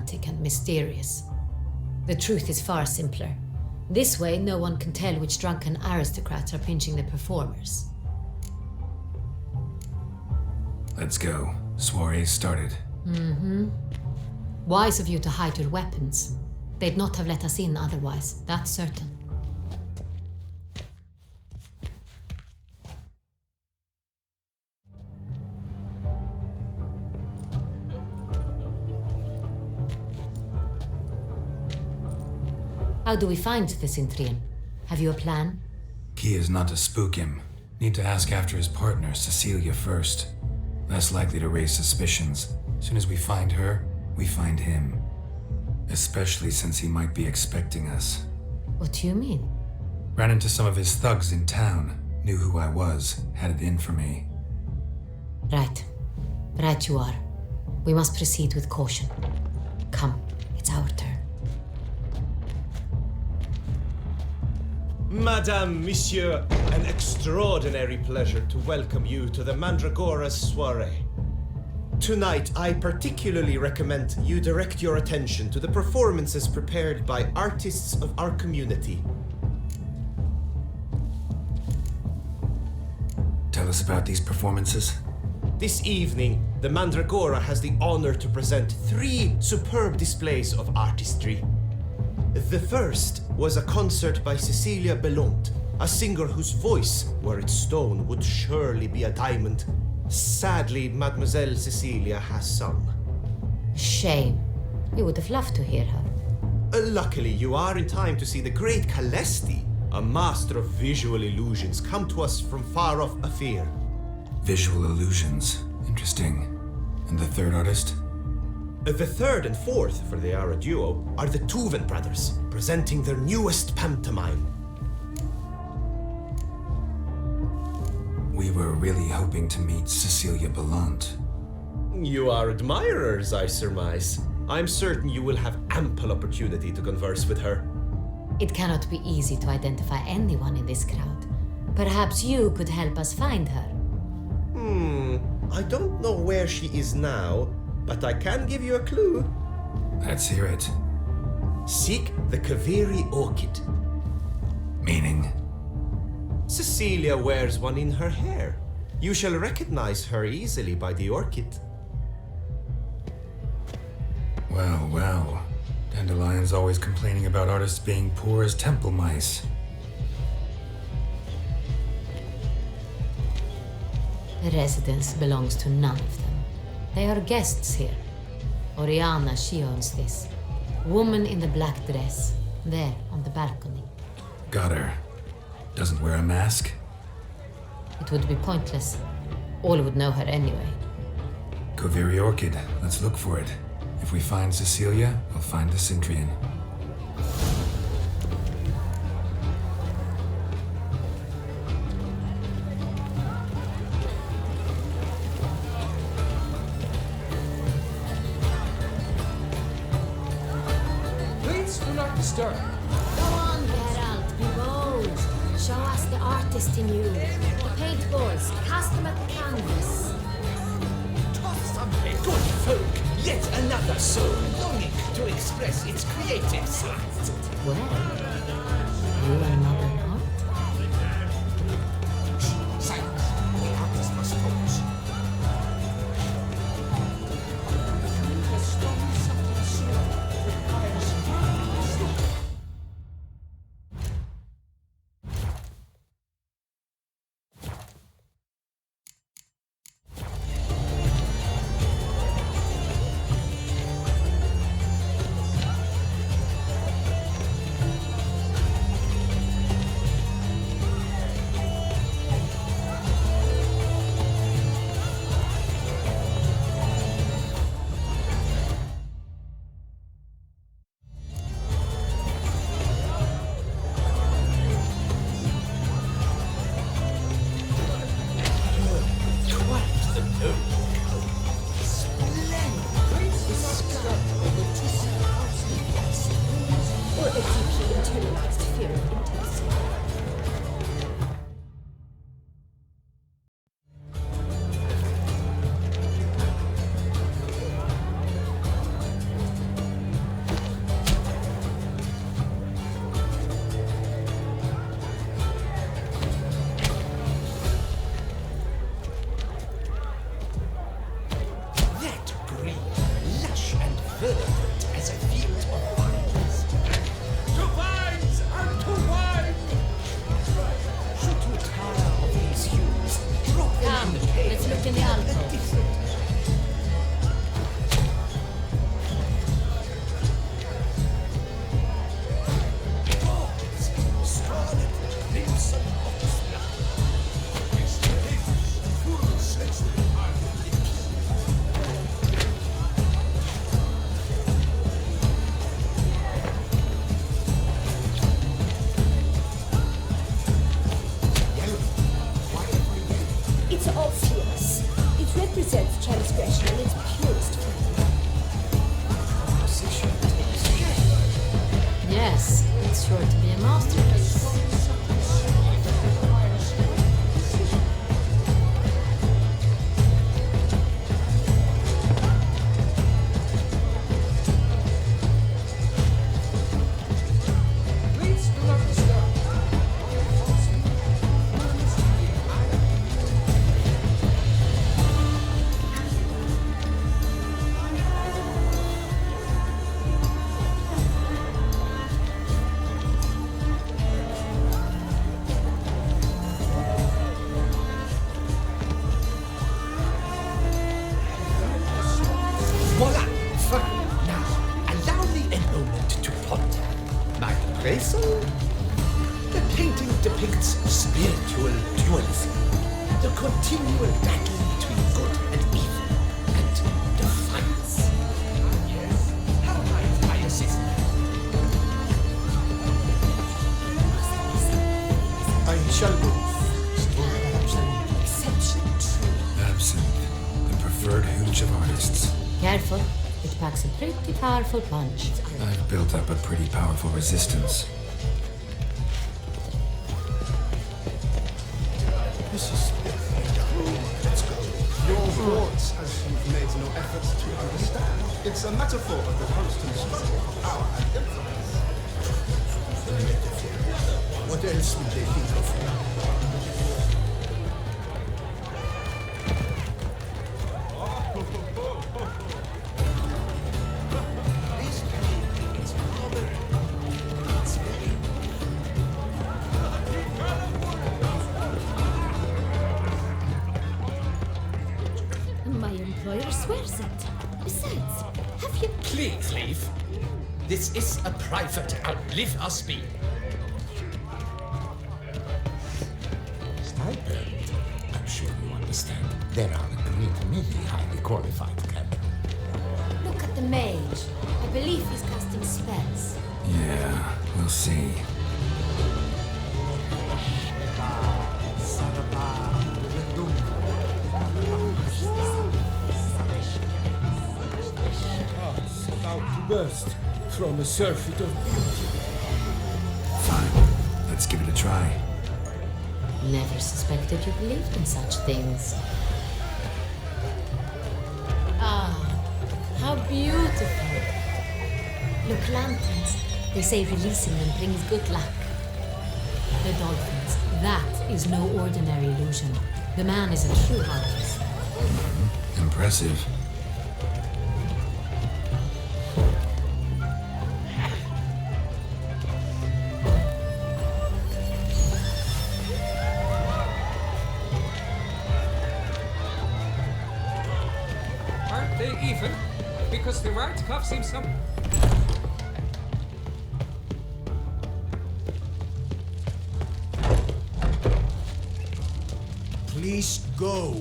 romantic and mysterious. The truth is far simpler. This way, no one can tell which drunken aristocrats are pinching the performers. Let's go. Soiree started. Wise of you to hide your weapons. They'd not have let us in otherwise, that's certain. How do we find the Cintrian? Have you a plan? Key is not to spook him. Need to ask after his partner, Cecilia, first. Less likely to raise suspicions. Soon as we find her, we find him. Especially since he might be expecting us. What do you mean? Ran into some of his thugs in town. Knew who I was. Had it in for me. Right. Right you are. We must proceed with caution. Come, it's our turn. Madame, Monsieur, an extraordinary pleasure to welcome you to the Mandragora's soiree. Tonight, I particularly recommend you direct your attention to the performances prepared by artists of our community. Tell us about these performances. This evening, the Mandragora has the honor to present 3 superb displays of artistry. The first was a concert by Cecilia Bellont, a singer whose voice, were it stone, would surely be a diamond. Sadly, Mademoiselle Cecilia has sung. Shame. We would have loved to hear her. Luckily, you are in time to see the great Calesti, a master of visual illusions, come to us from far off Afir. Visual illusions. Interesting. And the third artist? The third and fourth, for they are a duo, are the Tuven brothers, presenting their newest pantomime. We were really hoping to meet Cecilia Bellont. You are admirers, I surmise. I'm certain you will have ample opportunity to converse with her. It cannot be easy to identify anyone in this crowd. Perhaps you could help us find her. I don't know where she is now, but I can give you a clue. Let's hear it. Seek the Kaviri orchid. Meaning? Cecilia wears one in her hair. You shall recognize her easily by the orchid. Well, well. Dandelion's always complaining about artists being poor as temple mice. The residence belongs to none of them. They are guests here. Oriana, she owns this. Woman in the black dress, there on the balcony. Got her. Doesn't wear a mask? It would be pointless. All would know her anyway. Kaviri Orchid. Let's look for it. If we find Cecilia, we'll find the Cintrian. Please do not disturb. Go on, Geralt, be bold. Show us the artist in you. The paintballs, cast them at the canvas. Good folk, yet another soul longing to express its creative side. Well, you are not an art? Silence. The artist must focus. verdant as a field of vines. To vines and to wine! Should you tire of these hues, drop them Come, in the pail. let's look in the alcove. Scarlet, crimson, oxblood. Full sensitive It's obvious. It represents transgression in its purest form. Yes, it's sure to be a masterpiece. Please do not disturb. Voila! Fine. Now, allow me a moment to ponder. My appraisal? The painting depicts spiritual dualism, the continual battle between good and evil, and defiance. Yes. How might I assist? I shall go. Exceptional true. Absinthe, the preferred hooch of artists. Careful, it packs a pretty powerful punch. I've built up a pretty powerful resistance. This is let's go. Your thoughts, as you've made no effort to understand. It's a metaphor of the constant struggle for power and influence. What else would they think of? My employer swears it. Besides, have you... Please leave. This is a private outlive us be. Stipend. I'm sure you understand. There are a great many highly qualified candidates. Look at the mage. I believe he's casting spells. Yeah, we'll see. About to burst from a surfeit of beauty. Fine, let's give it a try. Never suspected you believed in such things. Ah, how beautiful. Look, lanterns. They say releasing them brings good luck. The dolphins. That is no ordinary illusion. The man is a true artist. Impressive. Aren't they even? Because the right cuff seems some... Please go.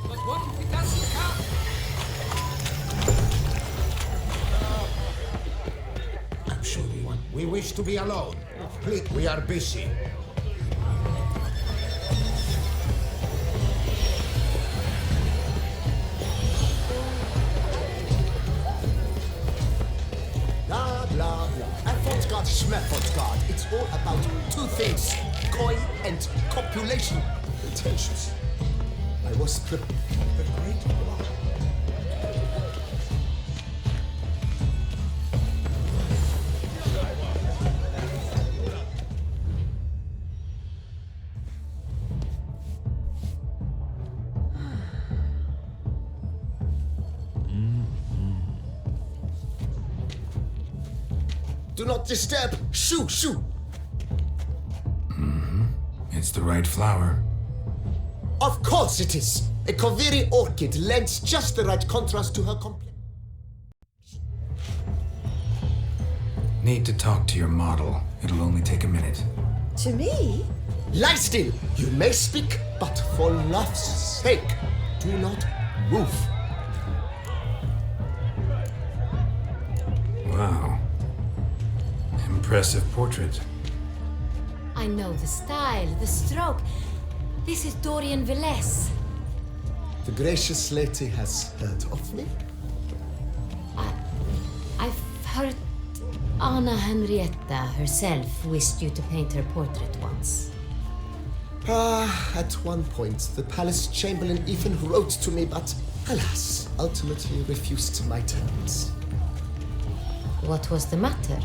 But what if it doesn't count? I'm sure you want. We wish to be alone. Please, we are busy. Blah, blah, blah. Avant-garde, schmavant-garde. It's all about two things. Coin and copulation. Pretentious. I was the great one. Do not disturb! Shoo! Shoo! It's the right flower. Of course it is! A Koviri orchid lends just the right contrast to her complexion. Need to talk to your model. It'll only take a minute. To me? Lie still! You may speak, but for love's sake, do not move. Wow. Impressive portrait. I know the style, the stroke. This is Dorian Velez. The gracious lady has heard of me. I've heard Anna Henrietta herself wished you to paint her portrait once. At one point, the palace chamberlain even wrote to me, but alas, ultimately refused my terms. What was the matter?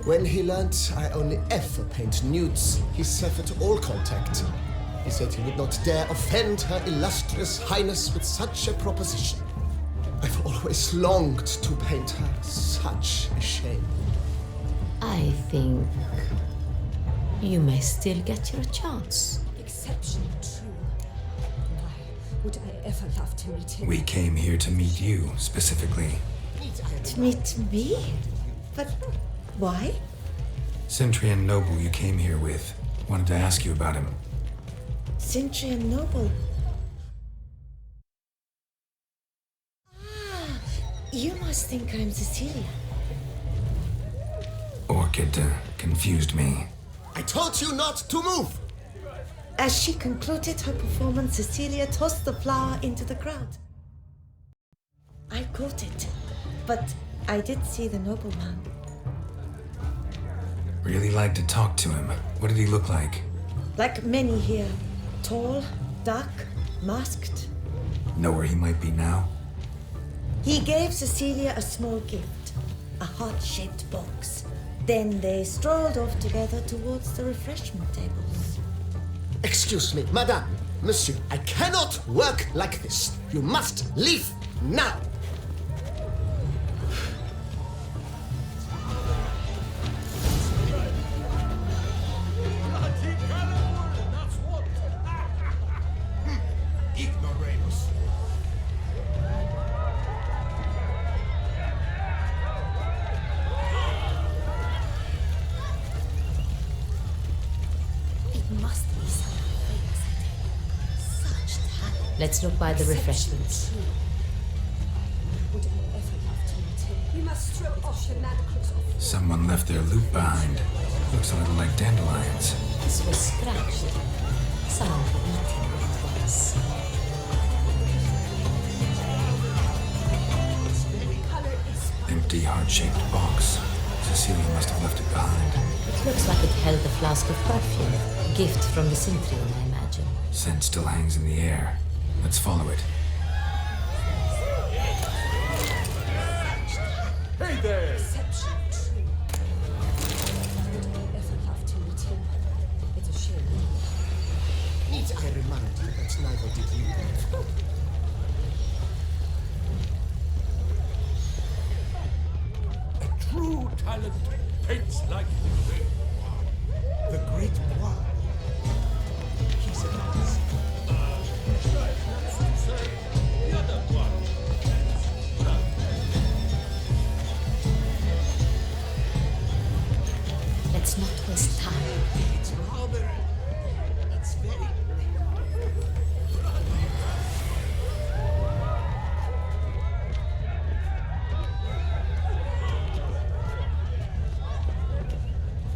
When he learnt I only ever paint nudes, he severed all contact. He said he would not dare offend her illustrious highness with such a proposition. I've always longed to paint her. Such a shame. I think you may still get your chance. Exceptionally true. Why would I ever love to meet him? We came here to meet you, specifically. To meet me? But why? Centrian noble you came here with. Wanted to ask you about him. Centrian Noble. You must think I'm Cecilia. Orchid confused me. I told you not to move! As she concluded her performance, Cecilia tossed the flower into the crowd. I caught it, but I did see the nobleman. Really like to talk to him. What did he look like? Like many here, tall, dark, masked. Know where he might be now? He gave Cecilia a small gift, a heart-shaped box. Then they strolled off together towards the refreshment tables. Excuse me, madame, monsieur, I cannot work like this. You must leave now! Ignoramus. It must be someone famous, I tell you. Such talent. Let's look by the refreshments. Would I ever love to meet him? You must throw off your manacles off. Someone left their loot behind. Looks a little like dandelions. This was scratched. Someone eating it once. Empty heart-shaped box. Cecilia must have left it behind. It looks like it held a flask of perfume. Gift from the Cintrian, I imagine. Scent still hangs in the air. Let's follow it. Hey there! Exception true. Would I ever love to meet him? It's a shame. Need I remind you that neither did you. A true talent paints like the great Bois. The great Bois. He's an artist. The other one. Let's not waste time. It's rather. It's very.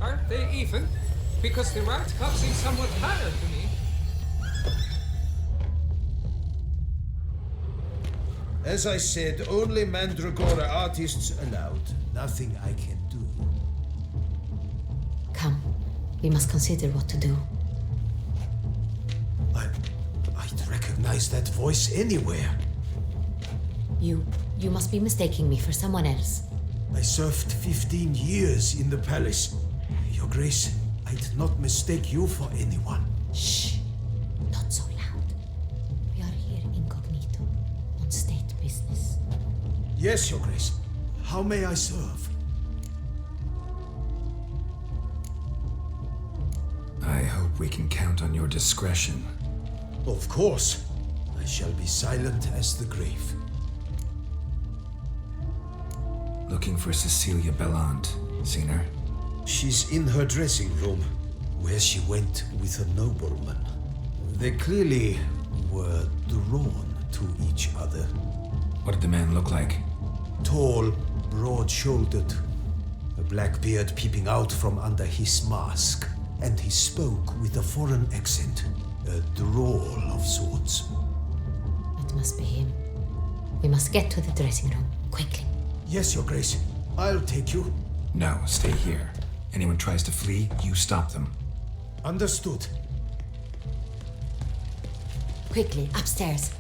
Aren't they even? Because the right cup seems somewhat higher to me. As I said, only Mandragora artists allowed. Nothing I can do. Come, we must consider what to do. I'd recognize that voice anywhere. You must be mistaking me for someone else. I served 15 years in the palace. Your Grace, I'd not mistake you for anyone. Shh! Not so loud. We are here incognito, on state business. Yes, Your Grace. How may I serve? we can count on your discretion. Of course. I shall be silent as the grave. Looking for Cecilia Bellant. Seen her? She's in her dressing room, where she went with a nobleman. They clearly were drawn to each other. What did the man look like? Tall, broad-shouldered, a black beard peeping out from under his mask, and he spoke with a foreign accent, a drawl of sorts. It must be him. We must get to the dressing room, quickly. Yes, Your Grace. I'll take you. No, stay here. Anyone tries to flee, you stop them. Understood. Quickly, upstairs.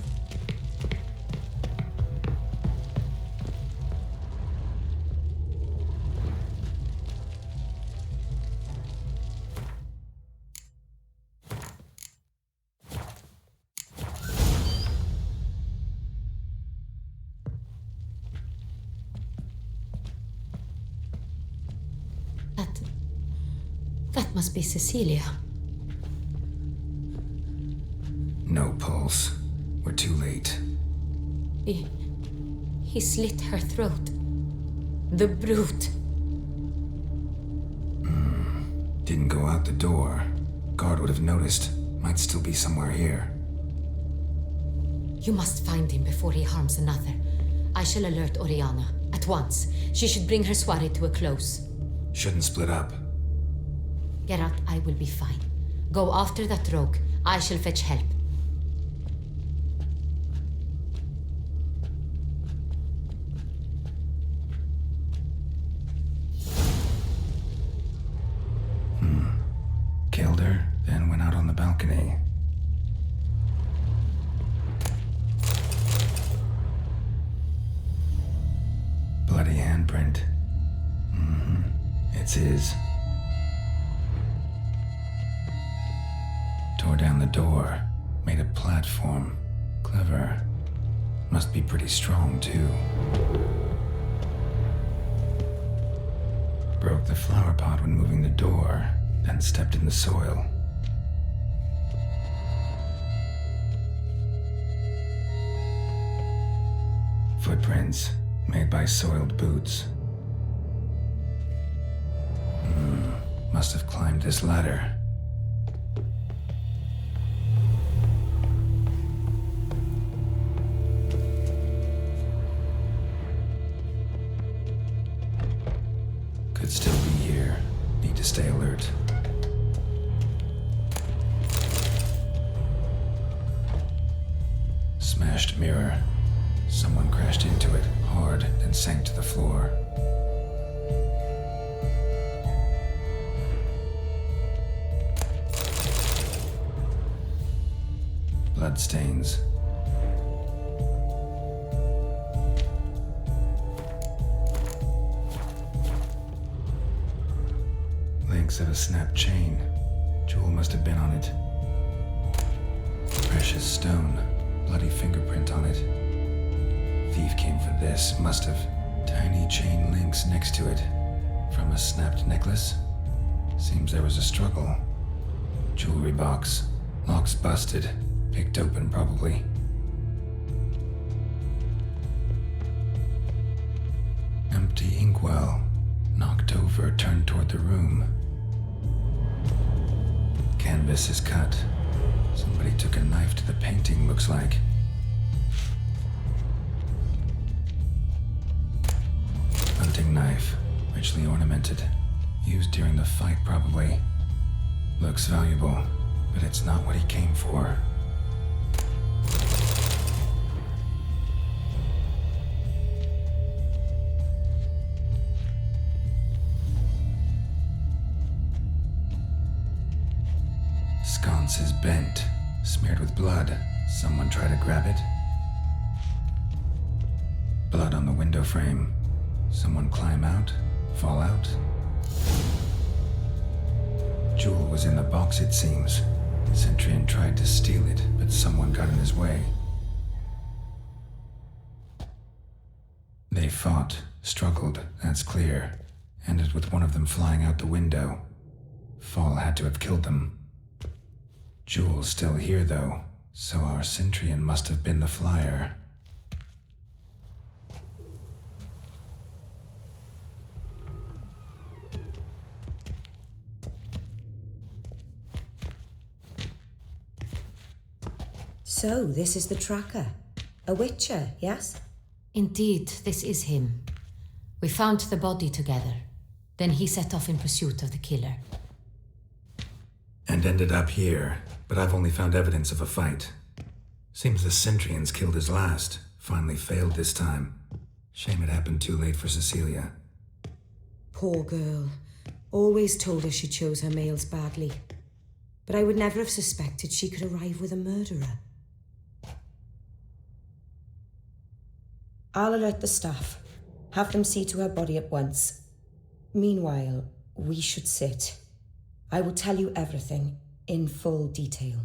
That must be Cecilia. No pulse. We're too late. He slit her throat. The brute. Didn't go out the door. Guard would have noticed. Might still be somewhere here. You must find him before he harms another. I shall alert Oriana at once. She should bring her soiree to a close. Shouldn't split up. Geralt, I will be fine. Go after that rogue. I shall fetch help. Killed her, then went out on the balcony. Bloody handprint. It's his. Tore down the door, made a platform. Clever. Must be pretty strong, too. Broke the flower pot when moving the door, then stepped in the soil. Footprints, made by soiled boots. Must have climbed this ladder. Could still be here. Need to stay alert. Smashed mirror. Someone crashed into it hard, then sank to the floor. Bloodstains. Links of a snapped chain. Jewel must have been on it. Precious stone. Bloody fingerprint on it. Thief came for this. Must have. Tiny chain links next to it. From a snapped necklace? Seems there was a struggle. Jewelry box. Locks busted. Picked open, probably. Empty inkwell. Knocked over, turned toward the room. Canvas is cut. Somebody took a knife to the painting, looks like. Hunting knife. Richly ornamented. Used during the fight, probably. Looks valuable, but it's not what he came for. Sconce is bent, smeared with blood. Someone try to grab it? Blood on the window frame. Someone climb out? Fall out? Jewel was in the box, it seems. Centurion tried to steal it, but someone got in his way. They fought, struggled, that's clear. Ended with one of them flying out the window. Fall had to have killed them. Jewel's still here, though, so our Centrian must have been the flyer. So, this is the tracker. A witcher, yes? Indeed, this is him. We found the body together. Then he set off in pursuit of the killer. And ended up here, but I've only found evidence of a fight. Seems the Centrians killed his last. Finally failed this time. Shame it happened too late for Cecilia. Poor girl. Always told her she chose her males badly. But I would never have suspected she could arrive with a murderer. I'll alert the staff. Have them see to her body at once. Meanwhile, we should sit. I will tell you everything in full detail.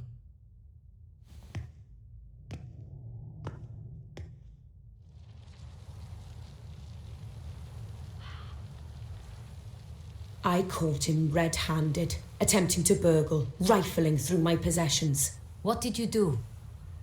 I caught him red-handed, attempting to burgle, rifling through my possessions. What did you do?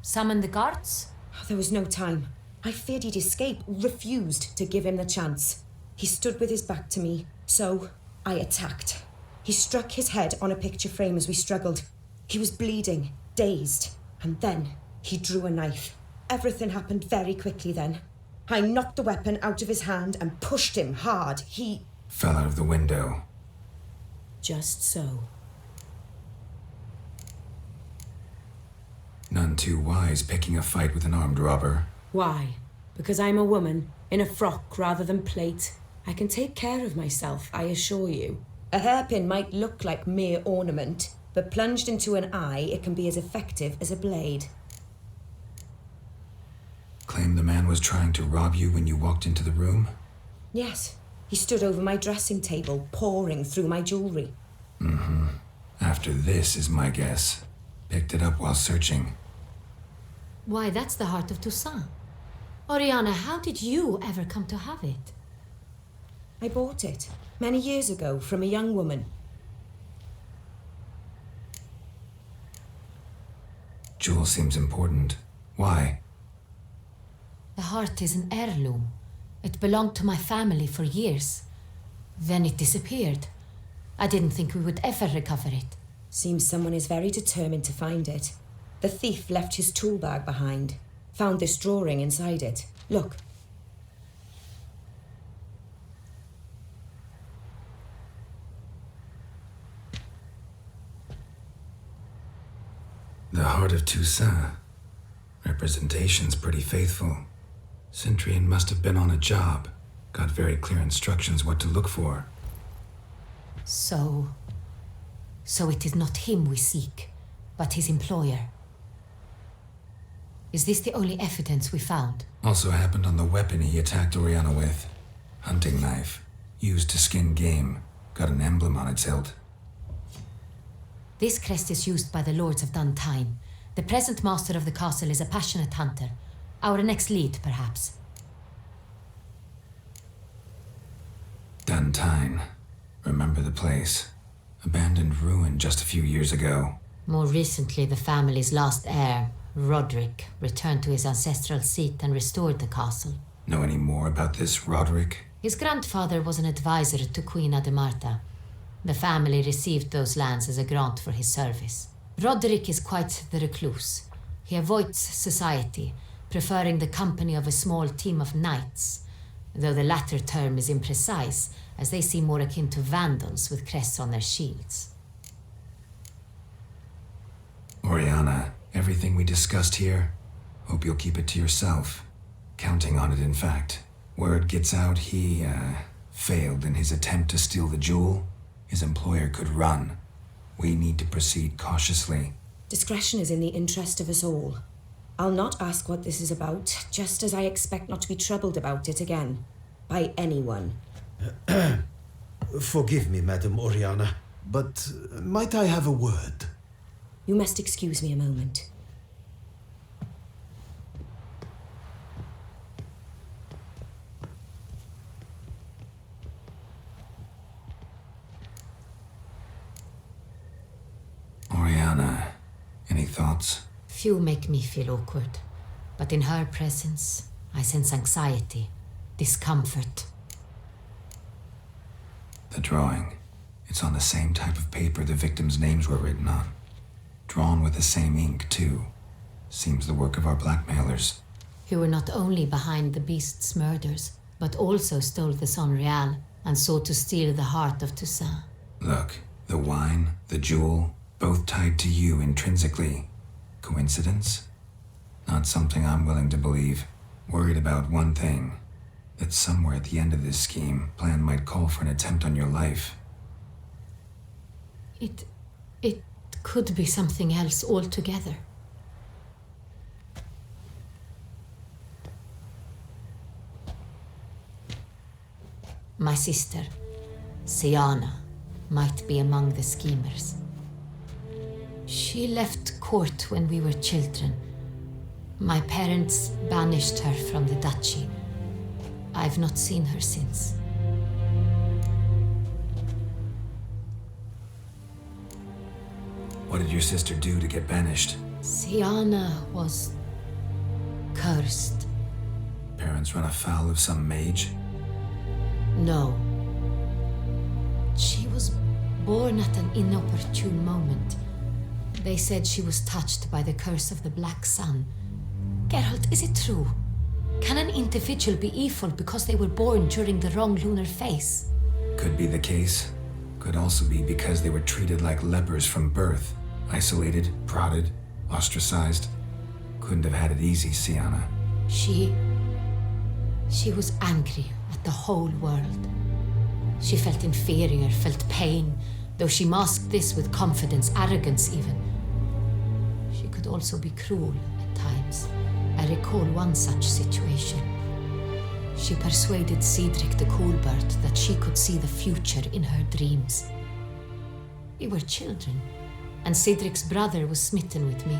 Summon the guards? There was no time. I feared he'd escape, refused to give him the chance. He stood with his back to me, so I attacked. He struck his head on a picture frame as we struggled. He was bleeding, dazed, and then he drew a knife. Everything happened very quickly then. I knocked the weapon out of his hand and pushed him hard. He fell out of the window. Just so. None too wise picking a fight with an armed robber. Why? Because I'm a woman, in a frock rather than plate. I can take care of myself, I assure you. A hairpin might look like mere ornament, but plunged into an eye, it can be as effective as a blade. Claim the man was trying to rob you when you walked into the room? Yes. He stood over my dressing table, pouring through my jewelry. Mm-hmm. After this is my guess. Picked it up while searching. Why, that's the heart of Toussaint. Oriana, how did you ever come to have it? I bought it many years ago from a young woman. Jewel seems important. Why? The heart is an heirloom. It belonged to my family for years. Then it disappeared. I didn't think we would ever recover it. Seems someone is very determined to find it. The thief left his tool bag behind. Found this drawing inside it. Look. The heart of Toussaint. Representation's pretty faithful. Centrian must have been on a job. Got very clear instructions what to look for. So it is not him we seek, but his employer. Is this the only evidence we found? Also happened on the weapon he attacked Oriana with. Hunting knife. Used to skin game. Got an emblem on its hilt. This crest is used by the Lords of Duntine. The present master of the castle is a passionate hunter. Our next lead, perhaps. Duntine. Remember the place. Abandoned ruin just a few years ago. More recently, the family's last heir, Roderick, returned to his ancestral seat and restored the castle. Know any more about this Roderick? His grandfather was an advisor to Queen Ademarta. The family received those lands as a grant for his service. Roderick is quite the recluse. He avoids society, preferring the company of a small team of knights, though the latter term is imprecise, as they seem more akin to vandals with crests on their shields. Oriana, everything we discussed here, hope you'll keep it to yourself. Counting on it, in fact. Word gets out he, failed in his attempt to steal the jewel. His employer could run. We need to proceed cautiously. Discretion is in the interest of us all. I'll not ask what this is about, just as I expect not to be troubled about it again. By anyone. Forgive me, Madam Oriana, but might I have a word? You must excuse me a moment. Oriana, thoughts? Few make me feel awkward, but in her presence, I sense anxiety, discomfort. The drawing. It's on the same type of paper the victims' names were written on. Drawn with the same ink, too. Seems the work of our blackmailers. Who were not only behind the beast's murders, but also stole the Son Real and sought to steal the heart of Toussaint. Look, the wine, the jewel, both tied to you intrinsically. Coincidence? Not something I'm willing to believe. Worried about one thing. That somewhere at the end of this scheme, plan might call for an attempt on your life. It could be something else altogether. My sister, Siana, might be among the schemers. She left court when we were children. My parents banished her from the duchy. I've not seen her since. What did your sister do to get banished? Siana was cursed. Parents run afoul of some mage? No. She was born at an inopportune moment. They said she was touched by the curse of the Black Sun. Geralt, is it true? Can an individual be evil because they were born during the wrong lunar phase? Could be the case. Could also be because they were treated like lepers from birth. Isolated, prodded, ostracized. Couldn't have had it easy, Siana. She was angry at the whole world. She felt inferior, felt pain, though she masked this with confidence, arrogance even. She could also be cruel at times. I recall one such situation. She persuaded Cedric the Coolbird that she could see the future in her dreams. We were children, and Cedric's brother was smitten with me.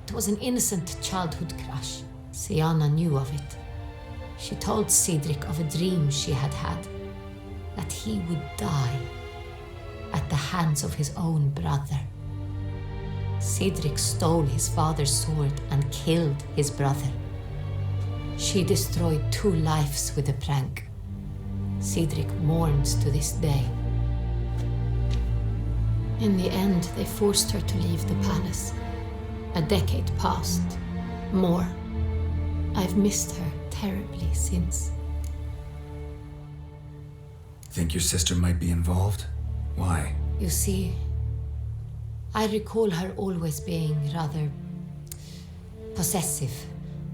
It was an innocent childhood crush. Siana knew of it. She told Cedric of a dream she had had, that he would die at the hands of his own brother. Cedric stole his father's sword and killed his brother. She destroyed 2 lives with a prank. Cedric mourns to this day. In the end, they forced her to leave the palace. A decade passed. More. I've missed her terribly since. Think your sister might be involved? Why? You see, I recall her always being rather possessive,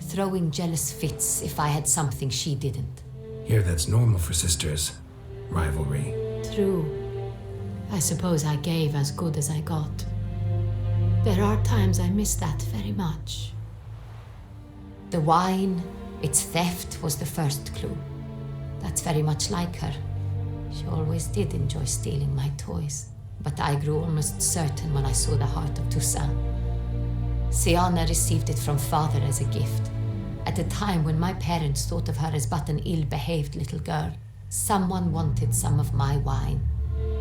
throwing jealous fits if I had something she didn't. Here, that's normal for sisters. Rivalry. True. I suppose I gave as good as I got. There are times I miss that very much. The wine, its theft, was the first clue. That's very much like her. She always did enjoy stealing my toys, but I grew almost certain when I saw the heart of Toussaint. Siana received it from father as a gift. At a time when my parents thought of her as but an ill-behaved little girl, someone wanted some of my wine.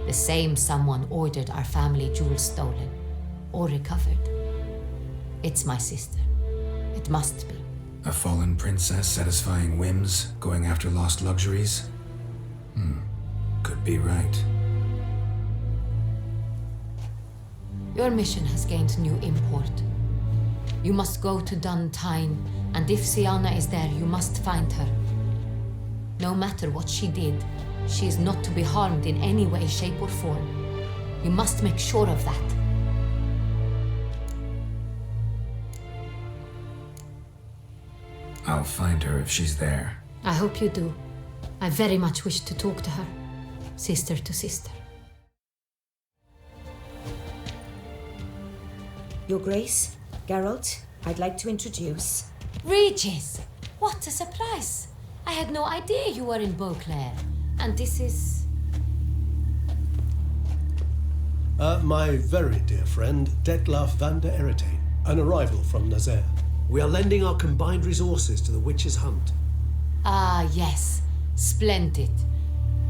The same someone ordered our family jewels stolen, or recovered. It's my sister. It must be. A fallen princess satisfying whims, going after lost luxuries? Could be right. Your mission has gained new import. You must go to Dun Tine, and if Siana is there, you must find her. No matter what she did, she is not to be harmed in any way, shape, or form. You must make sure of that. I'll find her if she's there. I hope you do. I very much wish to talk to her, sister to sister. Your Grace, Geralt, I'd like to introduce... Regis! What a surprise! I had no idea you were in Beauclair. And this is... My very dear friend, Detlaf van der Eretain, an arrival from Nazaire. We are lending our combined resources to the witch's hunt. Ah, yes. Splendid.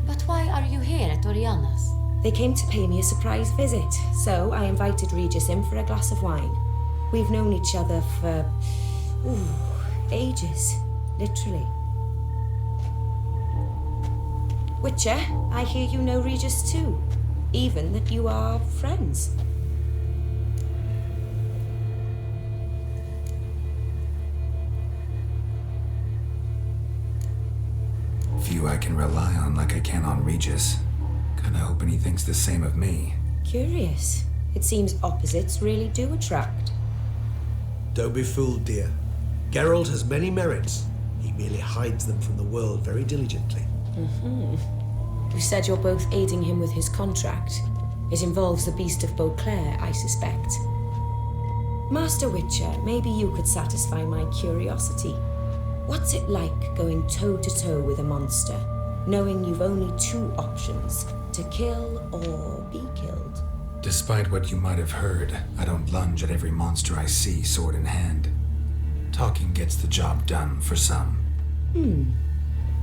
But why are you here at Oriana's? They came to pay me a surprise visit, so I invited Regis in for a glass of wine. We've known each other for... ages, literally. Witcher, I hear you know Regis too, even that you are friends. Few I can rely on like I can on Regis. Kinda hoping he thinks the same of me. Curious. It seems opposites really do attract. Don't be fooled, dear. Geralt has many merits. He merely hides them from the world very diligently. You said you're both aiding him with his contract. It involves the Beast of Beauclair, I suspect. Master Witcher, maybe you could satisfy my curiosity. What's it like going toe-to-toe with a monster, knowing you've only two options, to kill or be killed? Despite what you might have heard, I don't lunge at every monster I see sword in hand. Talking gets the job done for some.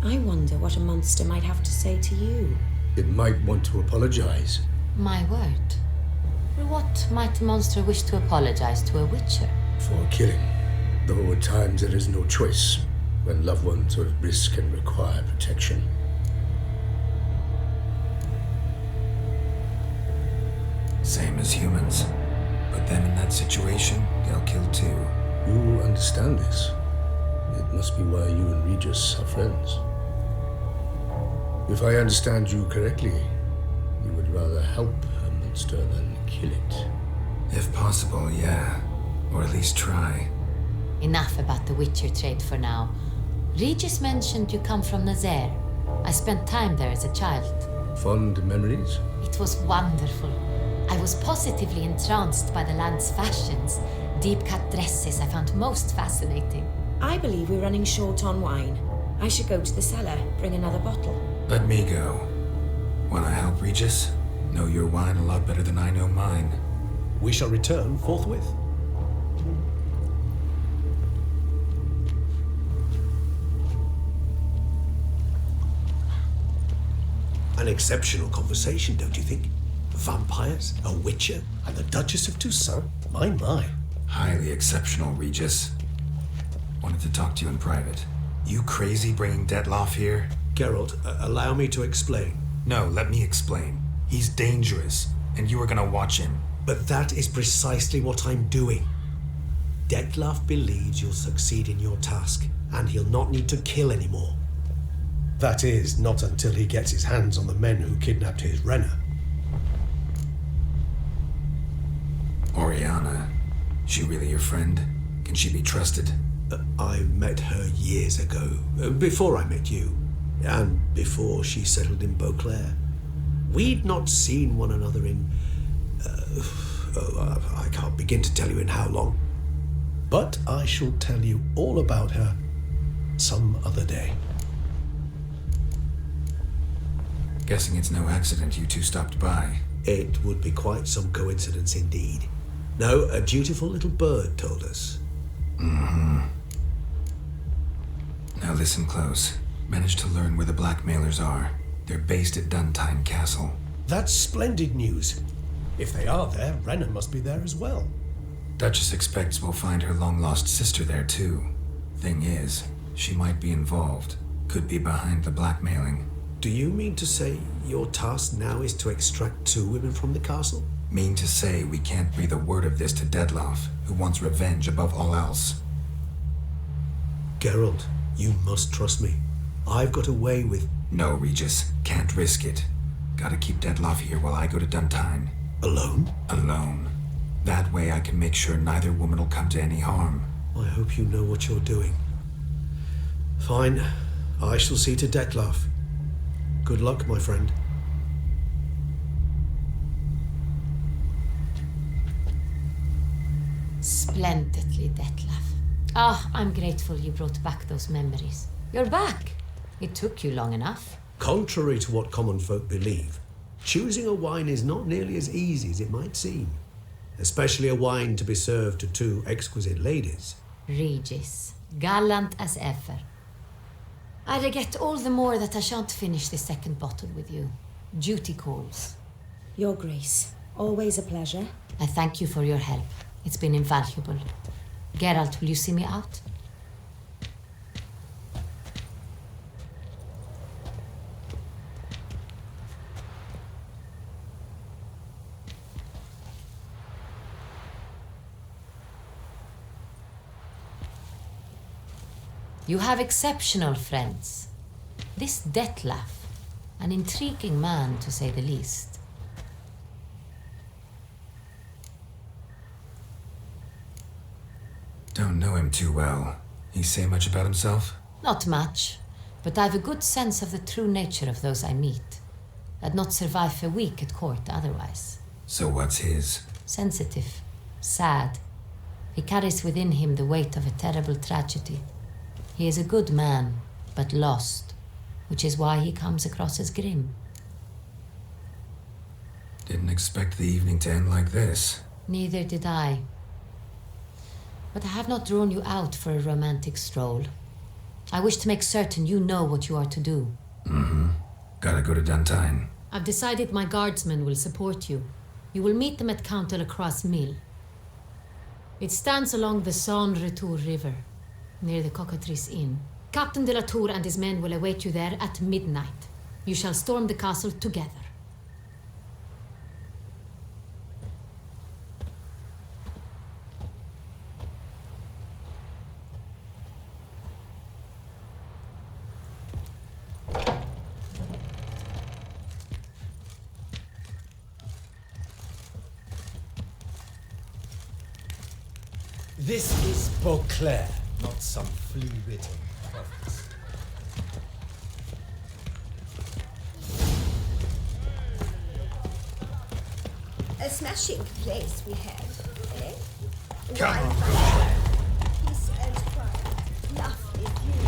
I wonder what a monster might have to say to you. It might want to apologize. My word. What might a monster wish to apologize to a witcher? For killing. Though at times there is no choice when loved ones are at risk and require protection. Same as humans. But them in that situation, they'll kill too. You understand this. It must be why you and Regis are friends. If I understand you correctly, you would rather help a monster than kill it. If possible, yeah. Or at least try. Enough about the Witcher trade for now. Regis mentioned you come from Nazaire. I spent time there as a child. Fond memories? It was wonderful. I was positively entranced by the land's fashions. Deep-cut dresses I found most fascinating. I believe we're running short on wine. I should go to the cellar, bring another bottle. Let me go. Wanna help Regis? Know your wine a lot better than I know mine. We shall return forthwith. An exceptional conversation, don't you think? Vampires, a witcher, And the Duchess of Toussaint? My. Highly exceptional, Regis. Wanted to talk to you in private. You crazy bringing Detloff here? Geralt, allow me to explain. No, let me explain. He's dangerous, and you are gonna watch him. But that is precisely what I'm doing. Detlaff believes you'll succeed in your task, and he'll not need to kill anymore. That is, not until he gets his hands on the men who kidnapped his Renner. Oriana, she really your friend? Can she be trusted? I met her years ago, before I met you, and before she settled in Beauclair. We'd not seen one another in... I can't begin to tell you in how long. But I shall tell you all about her some other day. Guessing it's no accident you two stopped by. It would be quite some coincidence indeed. No, a dutiful little bird told us. Now listen close. Managed to learn where the blackmailers are. They're based at Duntine Castle. That's splendid news. If they are there, Renner must be there as well. Duchess expects we'll find her long-lost sister there too. Thing is, she might be involved. Could be behind the blackmailing. Do you mean to say your task now is to extract 2 women from the castle? Mean to say we can't breathe a word of this to Detloff, who wants revenge above all else. Geralt, you must trust me. I've got away with... No, Regis. Can't risk it. Gotta keep Detloff here while I go to Duntine. Alone? Alone. That way I can make sure neither woman will come to any harm. I hope you know what you're doing. Fine. I shall see to Detlaff. Good luck, my friend. Splendidly, Detlaff. I'm grateful you brought back those memories. You're back. It took you long enough. Contrary to what common folk believe, choosing a wine is not nearly as easy as it might seem. Especially a wine to be served to 2 exquisite ladies. Regis, gallant as ever. I regret all the more that I shan't finish the second bottle with you. Duty calls. Your Grace, always a pleasure. I thank you for your help. It's been invaluable. Geralt, will you see me out? You have exceptional friends. This Detlef, an intriguing man to say the least. Don't know him too well. He say much about himself? Not much, but I've a good sense of the true nature of those I meet. I'd not survive a week at court otherwise. So what's his? Sensitive, sad. He carries within him the weight of a terrible tragedy. He is a good man, but lost, which is why he comes across as grim. Didn't expect the evening to end like this. Neither did I. But I have not drawn you out for a romantic stroll. I wish to make certain you know what you are to do. Mm-hmm. Gotta go to Duntine. I've decided my guardsmen will support you. You will meet them at Count de la Croix Mill. It stands along the Saône-Retour River, near the Cockatrice Inn. Captain de la Tour and his men will await you there at midnight. You shall storm the castle together. This is Beauclair, not some flea-ridden province. A smashing place we have, eh? Come on, Beauclair. Peace and quiet. Lovely view.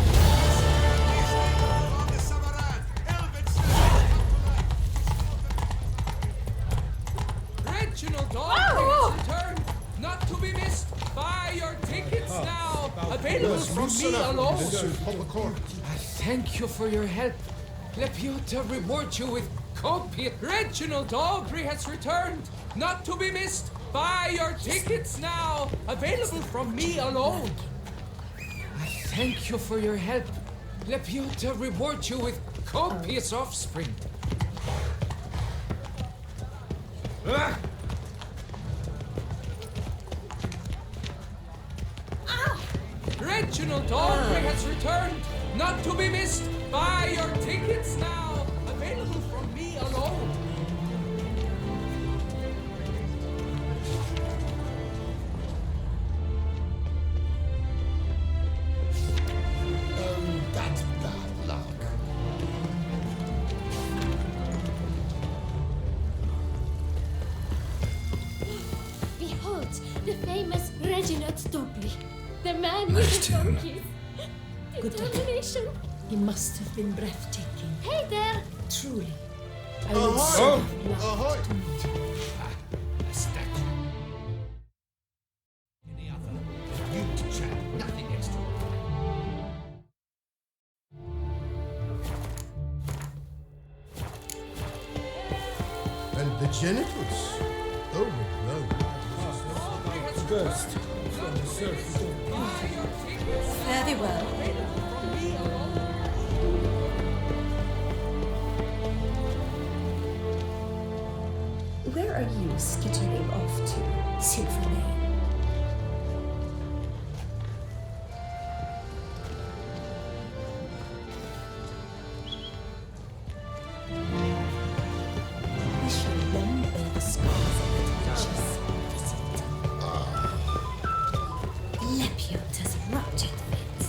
Reginald Daltrey has returned, not to be missed. Buy your tickets now, available from me alone. I thank you for your help. Lepiota reward you with copious. Reginald Daltrey has returned, not to be missed. Buy your tickets now, available from me alone. I thank you for your help. Lepiota reward you with copious offspring. Ah! Reginald Daltrey has returned, not to be missed. Buy your tickets now, available from me alone. That's bad luck. Behold, the famous Reginald Daltrey. The man Nice with the tune. donkeys. Good Determination. He must have been breathtaking. Hey there. Truly. I would so have loved to meet him. A statue. Any other? You chap, nothing extra. And the genitals. Oh no. Burst from the surface of Fare thee well. Where are you skittering off to, Symphony? We shall then bear the scars of the witches. Lepiot has ruptured it.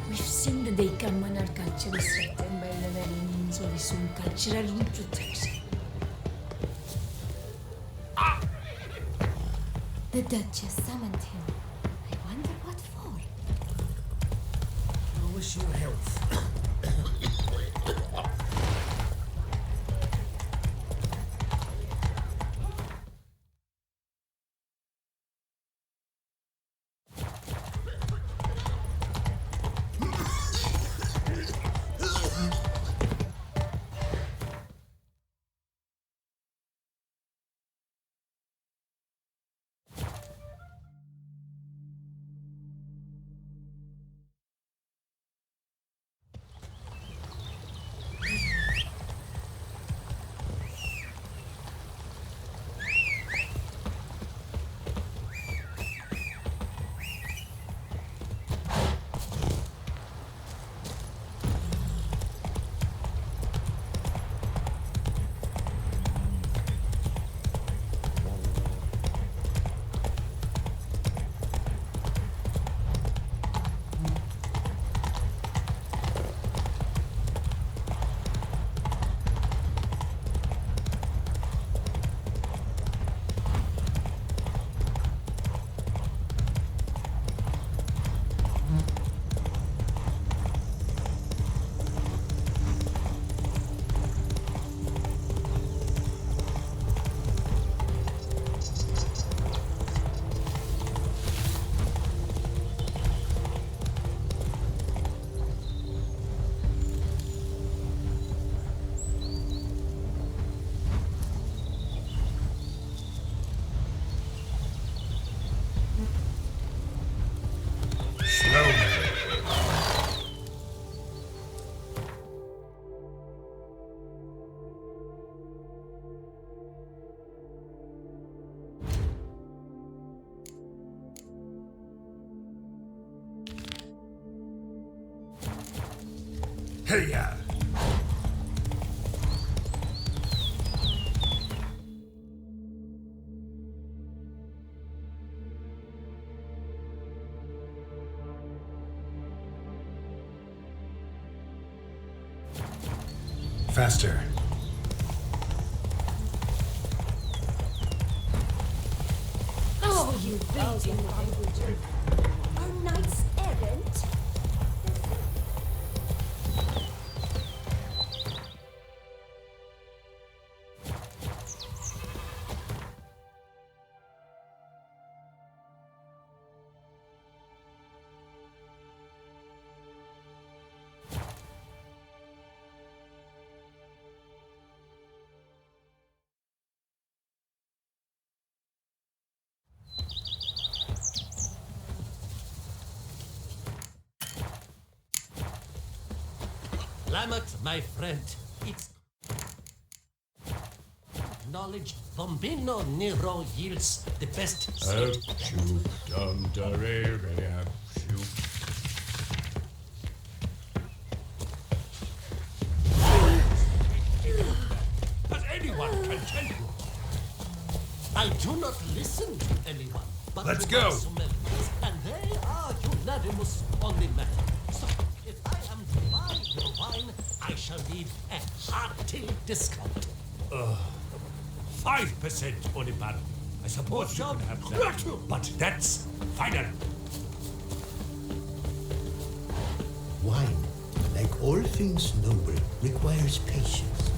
We've seen the day come when our culture is threatened by the very means of its own cultural reproduction. The Duchess summoned him. I wonder what for. I wish you health. Hey, Faster. Oh, you bleeding language. Our knights errant? Lamoth, my friend, it's knowledge Bombino Nero yields the best seed. As anyone can tell you. I do not listen to anyone, but Let's to go. my sommeliers, and they are unanimous on the matter. So, if I am to buy your wine, I shall need a hearty discount. 5% on a barrel. I suppose you can have that. But that's final. Wine, like all things noble, requires patience.